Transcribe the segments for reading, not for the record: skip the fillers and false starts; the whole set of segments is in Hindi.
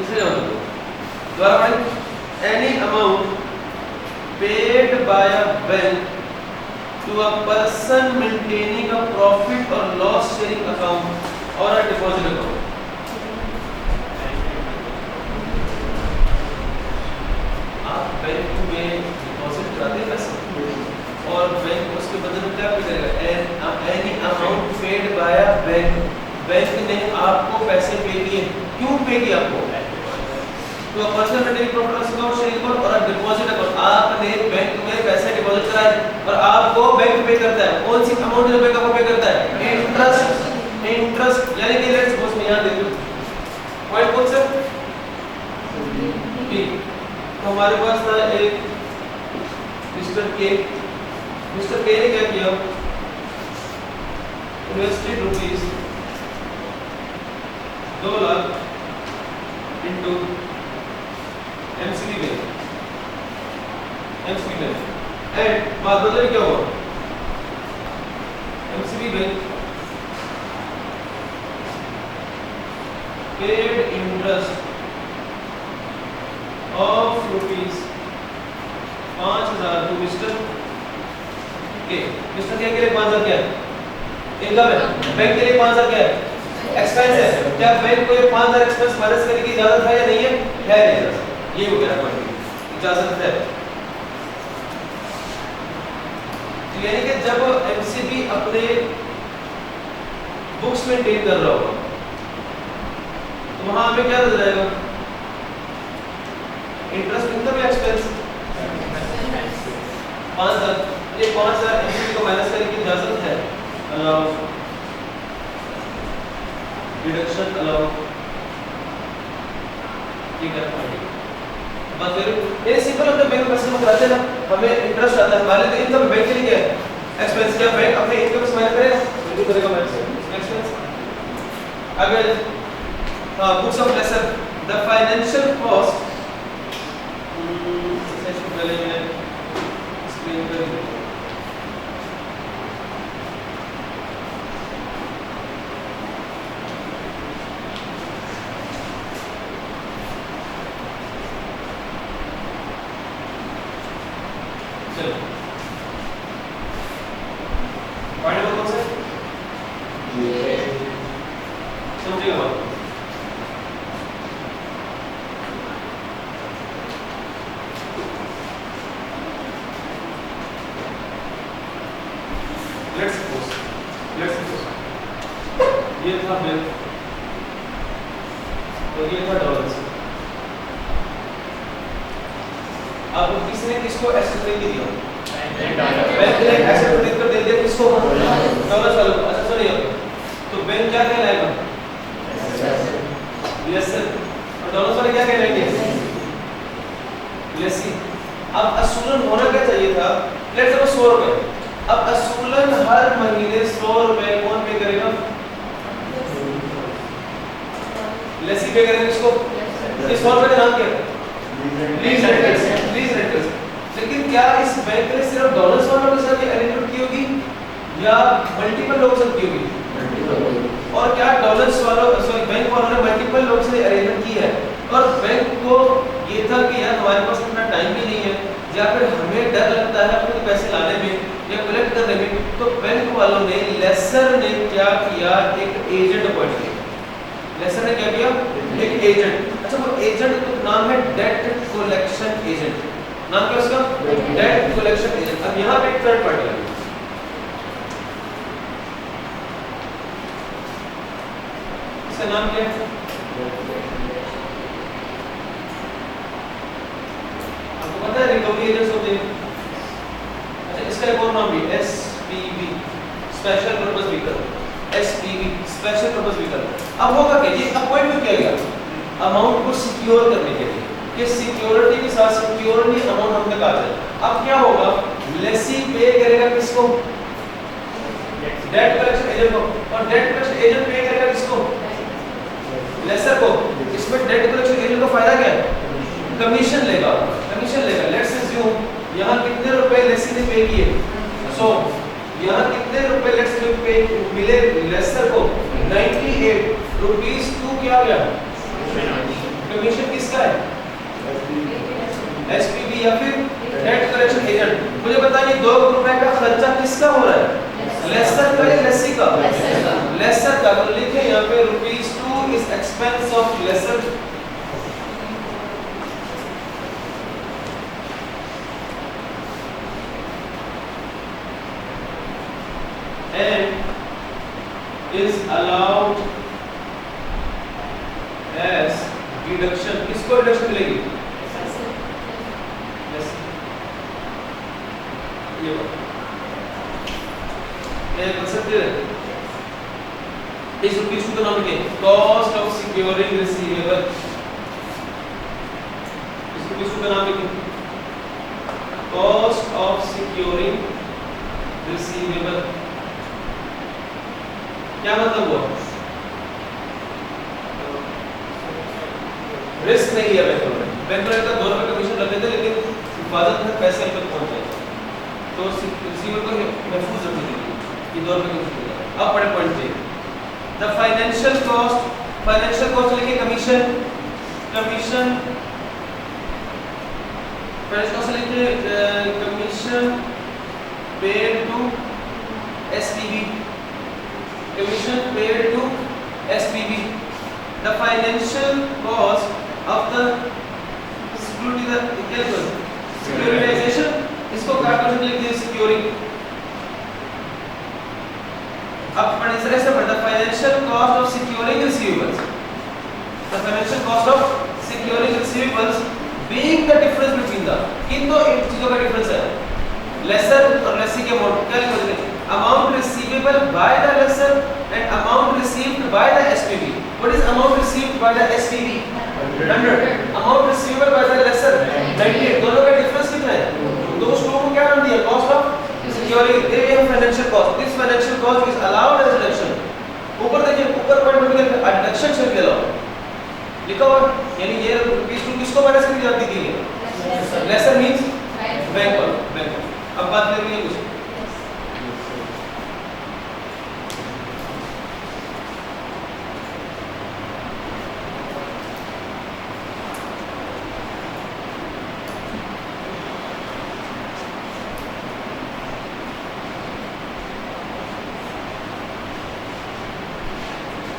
इसमें जाओ दोबारा पढ़ें any amount paid by a bank to a person maintaining a profit और लॉस शेयरिंग अकाउंट और अ डिपॉजिट अकाउंट। आप बैंक में डिपॉजिट कराते हैं पैसे और बैंक उसके बदले में क्या पे करेगा? Any amount paid by a bank, bank ने आपको पैसे पे किए, क्यों पे किए आपको? तो personal maintaining profit loss account sharing account और डिपॉजिट अकाउंट, आपने बैंक में पैसे डिपॉजिट कराए और आपको बैंक पे करता है। कौन सी अमाउंट जो बैंक आपको पे करता है? इंटरेस्ट। इंटरेस्ट यानी कि लेट्स सपोज मैं यहां देखो पॉइंट कौन सा बी, तो हमारे पास था एक मिस्टर के ने क्या किया? Invested rupees 2 lakh into MCB bank and बाद में क्या हुआ? MCB bank paid interest of rupees 5000 to Mister K. Mister K लिए 5000 क्या है? इनकम है। बैंक के लिए 5000 क्या है? एक्सपेंस है। क्या बैंक को ये 5000 एक्सपेंस माइनस करने की इजाजत है या नहीं है? है इजाजत। ये हो गया पॉइंट, इजाजत है। तो यानी कि जब एमसीबी अपने बुक्स मेंटेन कर रहा होगा तो वहां हमें क्या नजर आएगा? इंटरेस्ट इनकम या एक्सपेंस? 5000, ये 5000 एमसीबी को माइनस करने की इजाजत है। अलाउ डिडक्शन अलाउ, ठीक है। बस ये सिंपल होता है। बैंक पैसे में कराते हैं ना, हमें इंटरेस्ट आता है, हमारे लिए इनकम, बैंक के लिए क्या है? एक्सपेंस। क्या बैंक अपने इनकम से माइनस करेगा? बिल्कुल करेगा माइनस एक्सपेंस। अगर books of lesson the financial cost session पहले मैं स्क्रीन पर ये था बिल और ये था डॉलर्स। अब किसने किसको एसेट खरीद दिया? बैंक ने एसेट खरीद कर दे दिया किसको? डॉलर्स वालों को। अच्छा सुनिए, तो बैंक क्या कहलाएगा? लेसन। और डॉलर्स वाले क्या कहलाएंगे? लेसी। अब असूलन होना क्या चाहिए था? लेट्स सपोज 100 रुपए। अब असूलन हर महीने 100 रुपए कौन पे करेगा? लेसी पे करेंगे इसको। इस 100 रुपए का नाम क्या है? Lease rentals. Lease rentals. लेकिन क्या इस बैंक ने सिर्फ डॉलर्स वालों के साथ ये अरेंजमेंट की होगी या मल्टीपल लोगों के साथ की होगी? और क्या डॉलर्स वालों सॉरी बैंक वालों ने मल्टीपल लोगों से अरेंजमेंट की है? और बैंक को ये था कि यार हमारे पास इतना टाइम भी नहीं है या फिर हमें डर लगता है अपने पैसे लाने में या कलेक्ट करने में, तो बैंक वालों ने लेसर ने क्या किया? एक एजेंट अपॉइंट किया। लेसर ने क्या किया? एक एजेंट। अच्छा वो एजेंट का नाम है डेट कलेक्शन एजेंट। नाम क्या उसका? Debt collection agent. अब यहाँ पे एक थर्ड पार्टी है, इसका नाम क्या है? आपको पता है रिकवरी एजेंट्स होते हैं। अच्छा इसका एक और नाम भी SPV, special purpose vehicle. SPV special purpose vehicle. अब होगा क्या? ये अपॉइंट क्यों किया गया? अमाउंट को सिक्योर करने के लिए कि सिक्योरिटी के साथ सिक्योरली अमाउंट हम तक आ जाए। अब क्या होगा? लेसी पे करेगा किसको? डेट कलेक्शन एजेंट को। और डेट कलेक्शन एजेंट पे करेगा किसको? लेसर को। इसमें डेट कलेक्शन एजेंट का फायदा क्या है? कमीशन लेगा। कमीशन लेगा। लेट्स अज्यूम यहाँ कितने रुपए लेसी ने पे किए? 100। यहाँ कितने रुपए लेट्स पे मिले लेसर को? 98 रुपीस। टू क्या गया? कमीशन किसका हो रहा है? लेसर का या लेसी का? लेसर का। तो लिखे यहाँ पे ₹2 is expense of lessor and is allowed as deduction. किसको डिडक्शन मिलेगी? ये कंसेप्ट है। इस ₹2 का नाम लिखिए, कॉस्ट ऑफ सिक्योरिंग रिसीवेबल। इस ₹2 का नाम लिखिए, कॉस्ट ऑफ सिक्योरिंग रिसीवेबल। क्या मतलब हुआ? रिस्क नहीं लिया बैंक ने। बैंक ने का ₹2 कमीशन लगे थे, लेकिन हिफाजत में पैसे तक पहुंच गए, तो रिसीवर को महफूज रखने के लिए ये ₹2 कमीशन मिला। अब बड़े पॉइंट पे द फाइनेंशियल कॉस्ट लिखिए कमीशन लिखिए commission paid to SPV. Commission paid to SPV. The financial cost of the securitization. इसको कैलकुलेशन लिख दिए securing. अब पढ़ इस तरह से पढ़ता financial cost of securing receivables. The financial cost of securing receivables being the difference between the किन दो चीजों का डिफरेंस है? लेसर और लेसी के अमाउंट क्या लिखोगे? Amount receivable by the lessor and amount received by the SPV. What is amount received by the SPV? 100। Amount receivable by the lessor 98। दोनों का डिफरेंस कितना है? दो स्टोर को क्या नाम दिया? Cost of securing. They have financial cost. This financial cost is allowed as deduction. ऊपर देखिए, ऊपर पॉइंट में डिडक्शन चल गया लिखा हुआ, यानी ये ₹2 किसको माइनस करके जाती थी? Lessor means bank. अब बात करेंगे कुछ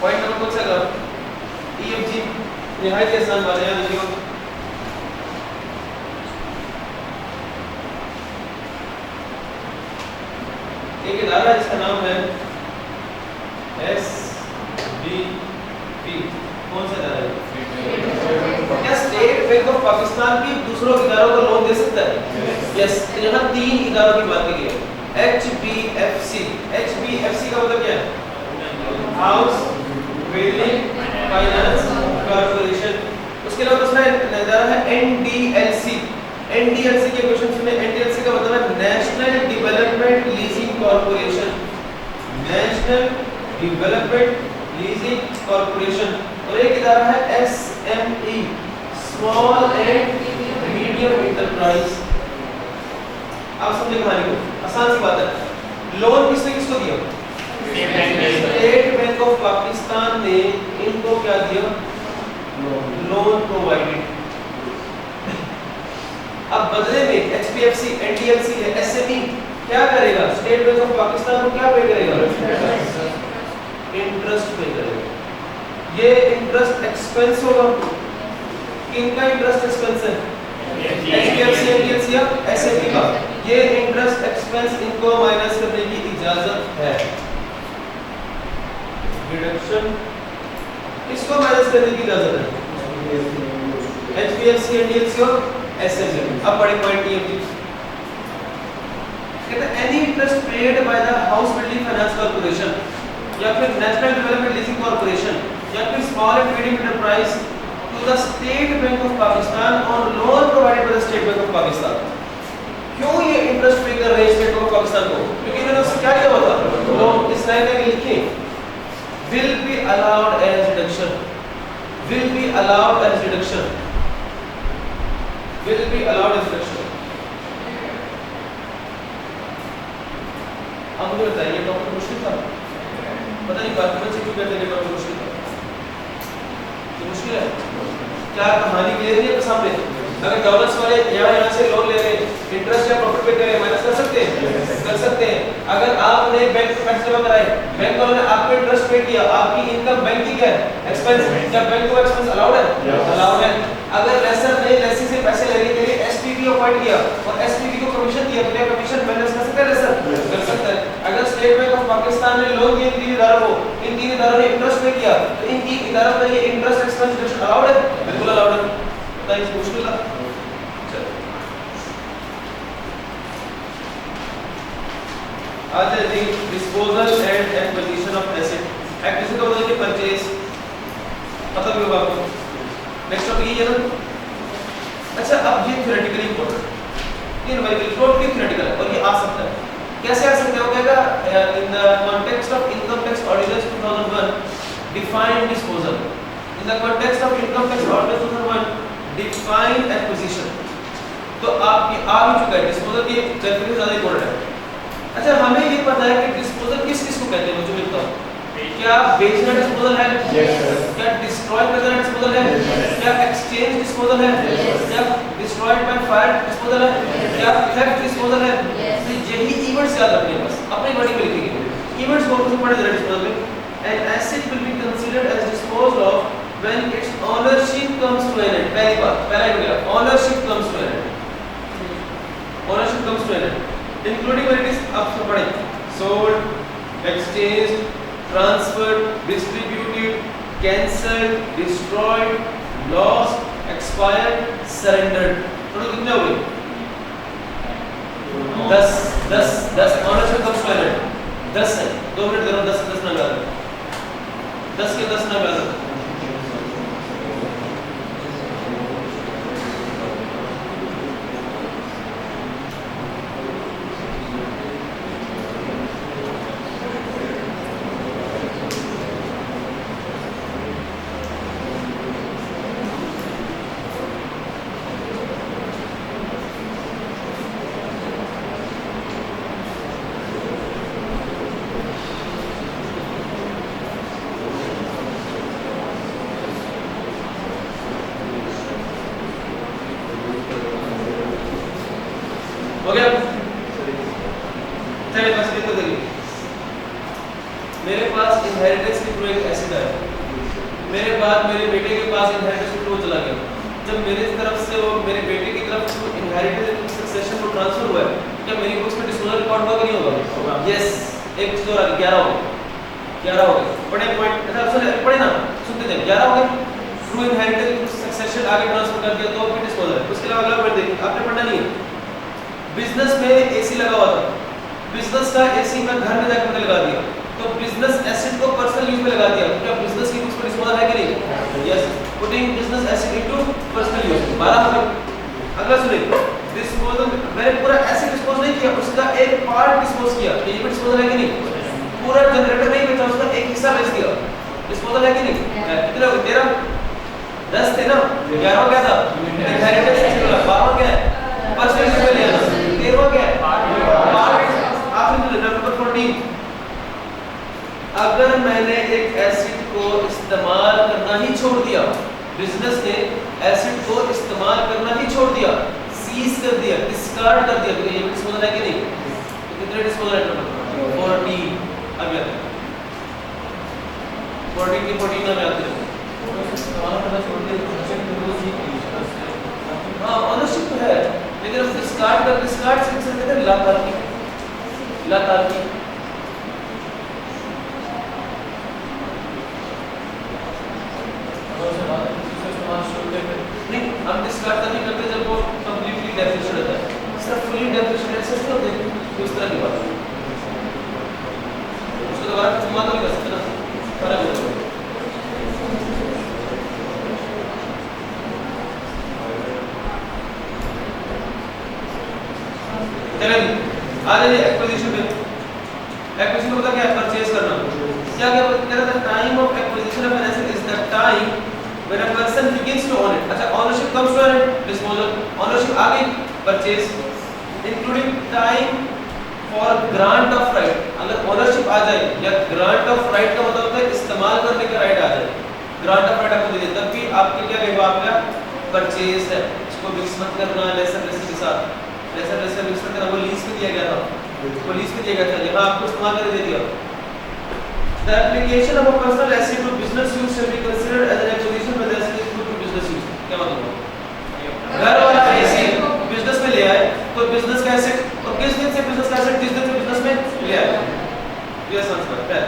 पॉइंट नंबर कौन सा का? EFG निहायत आसान बात है। देखिए एक इदारा है जिसका नाम है SBP। कौन सा इदारा है? क्या स्टेट बैंक ऑफ पाकिस्तान भी दूसरों इदारों को लोन दे सकता है? यस। तो यहाँ 3 इदारों की बात की है। HBFC का मतलब क्या है? House building finance corporation. उसके अलावा दूसरा इदारा है NDLC के क्वेश्चन सुने। NDLC का मतलब है national development leasing corporation. National development leasing corporation. और एक इदारा है SME, small and medium enterprise. आप समझे कहानी को? आसान सी बात है। लोन किसने किसको दिया? स्टेट बैंक ऑफ पाकिस्तान ने इनको क्या दिया? Loan provided. अब बदले में HPFC, NDLC है, SME क्या करेगा? स्टेट बैंक ऑफ पाकिस्तान को क्या पे करेगा? इंटरेस्ट पे करेगा। ये इंटरेस्ट एक्सपेंस होगा। किनका इंटरेस्ट एक्सपेंस है? HPFC, NDLC या SME का। ये इंटरेस्ट एक्सपेंस इनको माइनस करने की इजाजत है। डिडक्शन किसको माइनस करने की इजाजत है? HPFC, NDLC और SME। अब बड़े पॉइंट ये कहते हैं any interest paid by the house building finance corporation या फिर नेशनल डेवलपमेंट लीजिंग कॉर्पोरेशन या फिर small and medium enterprise to the State Bank of Pakistan on loan provided by the State Bank of Pakistan. क्यों ये इंटरेस्ट पे कर रहे हैं स्टेट बैंक ऑफ पाकिस्तान को? क्योंकि इन्होंने उससे क्या किया हुआ था? लोन। इस लाइन में लिखें will be allowed as deduction, will be allowed as deduction, will be allowed as deduction। अब मुझे बताइए टॉपिक मुश्किल था? पता नहीं बाकी से क्यों कहते हैं टॉपिक मुश्किल था? तो मुश्किल है क्या? कहानी क्लियर है आपके सामने? अगर डॉलर्स वाले यहाँ से लोन ले रहे हैं, इंटरेस्ट या प्रॉफिट पे करें, माइनस कर सकते हैं, कर सकते हैं। अगर आपने बैंक में पैसे जमा कराए, बैंक वालों ने आपको इंटरेस्ट पे किया, आपकी इनकम बैंक की क्या है, एक्सपेंस। क्या बैंक को एक्सपेंस अलाउड है? अलाउड है। अगर लेसर ने लेसी से पैसे लेने के लिए एसपीवी अपॉइंट किया और एसपीवी को कमीशन दिया, तो क्या कमीशन माइनस कर सकता है लेसर? कर सकता है। अगर स्टेट बैंक ऑफ पाकिस्तान ने लोन दिए तीन इदारों को, इन तीन इदारों ने इंटरेस्ट पे किया, तो इन तीन इदारों का ये इंटरेस्ट एक्सपेंस डिडक्शन अलाउड है? बिल्कुल अलाउड है। बताइए मुश्किल है? आज है the disposal and acquisition of asset. Acquisition का मतलब कि परचेज, पता भी होगा आपको। नेक्स्ट टॉपिक ये है ना। अच्छा, अब ये थ्योरेटिकली इंपॉर्टेंट, ये न्यूमेरिकल टोटली थ्योरेटिकल है और ये आ सकता है। कैसे आ सकता है? वो कहेगा in the context of income tax ordinance 2001 define disposal, in the context of income tax ordinance 2001 define acquisition. तो आपकी आ भी चुका है डिस्पोजल की डेफिनेशन ज्यादा इंपॉर्टेंट है। अच्छा, हमें ये पता है कि डिस्पोजल किस किस को कहते हैं, मुझे बताओ। क्या बेचना डिस्पोजल है? क्या डिस्ट्रॉय करना डिस्पोजल है? क्या एक्सचेंज डिस्पोजल है? क्या डिस्ट्रॉयड बाय फायर डिस्पोजल है? क्या थेफ्ट डिस्पोजल है? तो यही इवेंट्स याद रखने बस, अपनी वर्डिंग में लिखेंगे। इवेंट्स को कुछ पढ़े जरा डिस्पोजल में। An asset will be considered as disposed of when its ownership comes to an end. पहली बात, पहला ही हो गया, ownership comes to an end. Ownership comes to an end including when it is up to पढ़े sold, exchanged, transferred, distributed, cancelled, destroyed, lost, expired, surrendered। Total कितने हो गए? 10 ownership comes to an end 10 है। 2 मिनट करो, 10 नाम याद रखो, 10 के 10 नाम याद रखो। हो गया? चलिए बस लिख दो। मेरे पास इनहेरिटेंस के थ्रू एक एसेट है, मेरे बाद मेरे बेटे के पास इनहेरिटेंस के थ्रू चला गया। जब मेरी तरफ से वो मेरे बेटे की तरफ से इनहेरिटेंस सक्सेशन को ट्रांसफर हुआ है, क्या मेरी बुक्स में डिस्पोजल रिकॉर्ड होगा कि नहीं होगा? यस। एक चीज और आ गई, 11 हो गए, 11 हो गए। पढ़े पॉइंट, अच्छा सुन पढ़े ना, सुनते जाइए। 11 हो गए। थ्रू इनहेरिटेंस सक्सेशन आगे ट्रांसफर कर दिया तो फिर डिस्पोजल है। उसके अलावा अगला पॉइंट देखिए, आपने पढ़ना नहीं है। बिजनेस में एसी लगा हुआ था, बिजनेस का एसी मैं घर में जाकर लगा दिया, तो बिजनेस एसेट को पर्सनल यूज में लगा दिया, तो क्या बिजनेस की बुक्स पर डिस्पोजल है कि नहीं? Yes. Putting business asset into personal use. 12 हो गए। अगला सुनिए, डिस्पोजल मैंने पूरा एसेट डिस्पोज नहीं किया, उसका एक पार्ट डिस्पोज किया, ये भी डिस्पोजल है कि नहीं? पूरा जनरेटर नहीं बेचा, उसका एक हिस्सा बेच दिया, डिस्पोजल है कि नहीं? कितने हो गए? 13 10 थे ना, 11 क्या था? इनहेरिटेंस से 12 क्या है? पर्सनल यूज में ले आना। 13 क्या है? आखिरी नंबर 14। अगर मैंने एक एसिड को इस्तेमाल करना ही छोड़ दिया, बिजनेस ने एसिड को इस्तेमाल करना ही छोड़ दिया, सीज कर दिया, डिस्कार्ड कर दिया, तो ये डिस्पोजल है कि नहीं? तो कितने डिस्पोजल है टोटल? 14। अब याद 14 की 14 नाम याद करो। इस्तेमाल करना छोड़ दिया, हाँ ओनरशिप तो है, लेकिन हम डिस्कार्ड से कहते हैं लातार्किक, लातार्किक। नहीं, हम डिस्कार्ड तभी करते जब वो कंप्लीटली डेफिनेशन रहता है, सिर्फ फुली डेफिनेशन एक्सेस नहीं होते, तो इस तरह की बात है। उसको दोबारा फॉर्मूला तो नहीं कर सकते ना, फर्क होता है। चलिए आ जाइए एक्विजिशन में। एक्विजिशन का मतलब क्या है? परचेज करना। क्या क्या कहता है? Time of acquisition of an asset is the time when a person begins to own it. अच्छा, ownership comes to an disposal, ownership आ गई, purchase, including time for grant of right. अगर ओनरशिप आ जाए या ग्रांट ऑफ राइट का मतलब होता है इस्तेमाल करने का राइट आ जाए, ग्रांट ऑफ राइट आपको दे दिया, तब भी आपके क्या रहेगा? आपका परचेज है। उसको मिक्स मत करना लेसर लेसर के साथ। लेसर लेसर मिक्स मत करना, वो लीज पे दिया गया था, वो लीज पे दिया गया था, यहाँ आपको इस्तेमाल करके दे दिया। The application of a personal asset to business use shall be considered as an acquisition when the asset is put to business use। क्या मतलब है? घर वाला एसी बिजनेस में ले आए तो बिजनेस का एसेट, और किस दिन से बिजनेस का एसेट, जिस दिन से बिजनेस में ले आए, ये समझ है।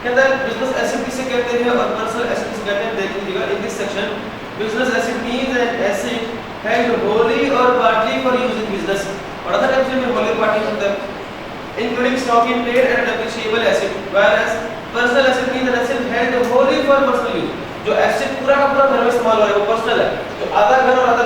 कहता है बिजनेस एसेट किसे कहते हैं और पर्सनल एसेट किसे कहते हैं, देख लीजिएगा in this section. Business asset means an asset held wholly or partly for use in business, और अदर एक्चुअली में wholly partly होता है, including stock in trade and depreciable asset, whereas personal asset means an asset held wholly for personal use। जो एसेट पूरा का पूरा घर में इस्तेमाल हो रहा है वो पर्सनल है, जो आधा घर और आधा